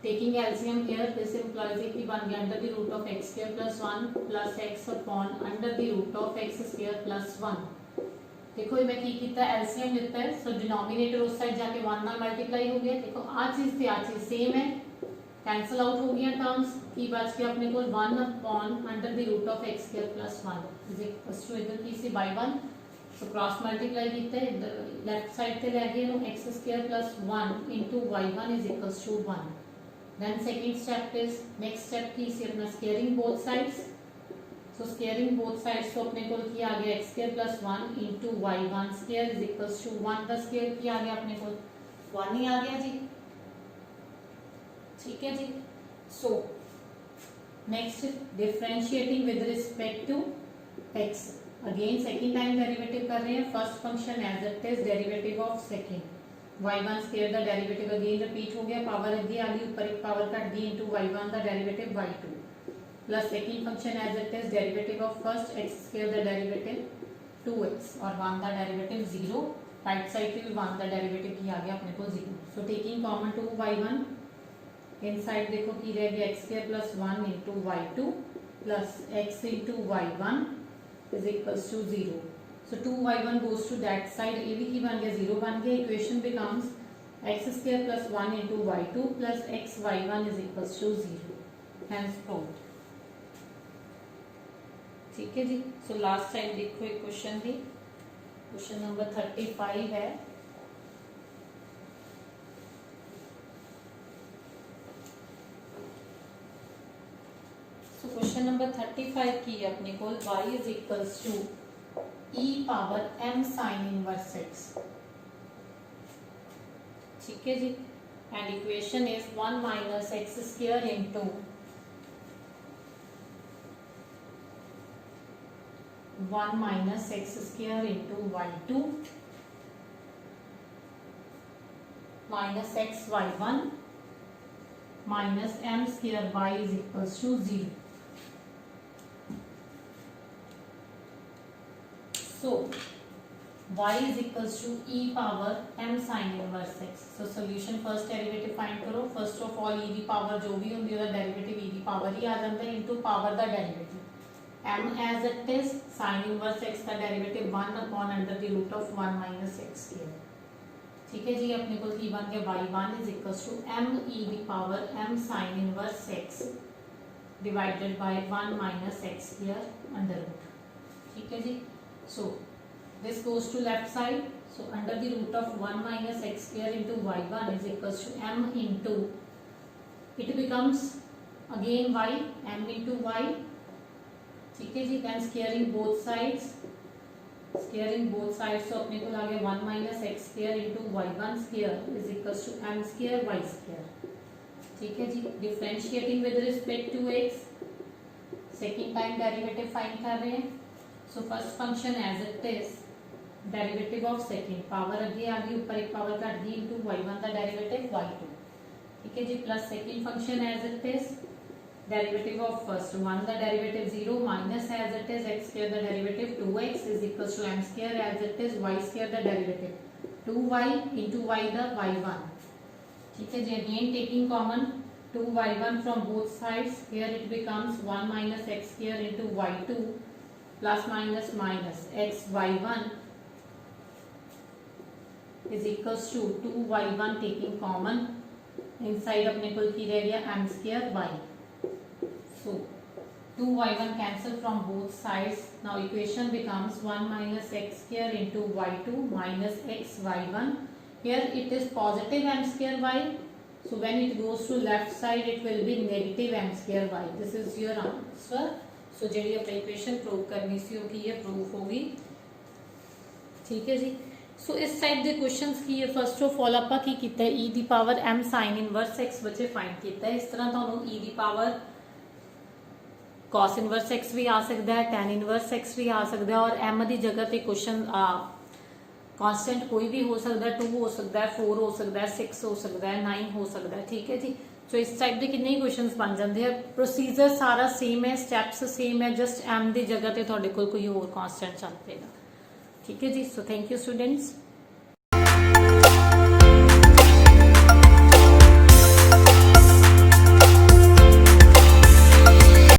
taking LCM here this implies कि बन गया under the root of x square plus 1 plus x upon under the root of x square plus 1। देखो मैं की किया LCM लेता है, सो denominator उस साइड जाके 1 नाल मल्टीप्लाई हो गया। देखो आ चीज ते आ चीज सेम है, कैंसिल आउट हो गया टर्म्स, की बच गया अपने को 1 upon under the root of x square plus 1 is equals to इधर की सी बाय 1, सो क्रॉस मल्टीप्लाई किया है इधर लेफ्ट साइड ते ले गए now x square plus 1 into y1 is equals to 1। Then second step is, next step की सी अपना squaring both sides, so squaring both sides तो अपने को की आ गया x square plus 1 into y1 square is equals to 1 the square की आ गया अपने को 1 ही आ गया जी। ठीक है जी। So next differentiating with respect to x, again second time derivative कर रहे हैं। First function as it is derivative of second y1 square the derivative again repeat हो गया, पावर अगे आ गई, ऊपर एक पावर कट दी into y1 the derivative y2 plus second function as it is derivative of first x square the derivative 2x और 1 the derivative 0। Right side पे भी 1 द डेरिवेटिव की आ गया अपने को 0। So taking common to y1 inside देखो की रह गया x square plus 1 into y2 plus x into y1 is equals to 0। So 2y1 goes to that side, ये भी की बन गया 0 बन गया। Equation becomes x square plus 1 into y2 plus x y1 is equals to 0, hence proved. ठीक है जी। सो लास्ट साइड देखो एक क्वेश्चन दी, क्वेश्चन नंबर 35 है। सो क्वेश्चन नंबर 35 की है अपने को y is equals to e power m sine inverse x। ठीक है जी। And equation is 1 minus x square into 1 minus x square into y2 minus x y1 minus m square y is equals to 0. So y is equals to e power m sin inverse x. So solution first derivative find करो। First of all e की power जो भी होंगी उसका derivative e की power ही आ जाता है into power दा derivative m as it is sin inverse x का derivative 1 upon under the root of 1 minus x square। ठीक है जी, अपने को की बन गया y1 is equal to m e the power m sine inverse x divided by 1 minus x square under root. ठीक है जी, सो this goes to left side, so under the root of 1 minus x square into y1 is equals to m into, it becomes again y, m into y, ठीक है जी, then squaring both sides, so अपने को आ गया 1 minus x square into y1 square is equals to m square y square। ठीक है जी, differentiating with respect to x, second time derivative find कर रहे हैं। so first function as it is, derivative of second power अगे आ गई, ऊपर एक पावर काट दी इनटू y1 का डेरिवेटिव y2। ठीक है जी, plus second function as it is, derivative of first 1 the derivative 0 minus as it is x square the derivative 2x is equals to m square as it is y square the derivative 2y into y the y1। ठीक है जी, again taking common 2y1 from both sides, here it becomes 1 minus x square into y2 plus minus minus x y1 is equals to 2y1 taking common, inside अपने को की रह गया m square y, so 2y1 cancel from both sides, now equation becomes 1 minus x square into y2 minus x y1, here it is positive m square y, so when it goes to left side it will be negative m square y, this is your answer। so ਜਿਹੜੀ अपनी equation prove करनी सी वो की ये proof होगी। ठीक है जी, सो इस टाइप के क्वेश्चंस की है फर्स्ट ऑफ ऑल आप की किया e the power m sine inverse x बच्चे फाइंड किया, इस तरह तुहानू e the power cos inverse x भी आ सकता है, tan इनवर्स x भी आ सकता है, और m की जगह पे क्वेश्चन कांस्टेंट कोई भी हो सकता है, 2 हो सकता है, 4 हो सकता है, 6 हो सकता है, 9 हो सकता है। ठीक है जी, सो इस टाइप के कितने क्वेश्चन बन जाते हैं, प्रोसीजर सारा सेम है, स्टैप्स सेम है, जस्ट m की जगह पे तुहाडे कोल कोई होर कांस्टेंट चल पेगा। ठीक है जी, सो थैंक यू स्टूडेंट्स।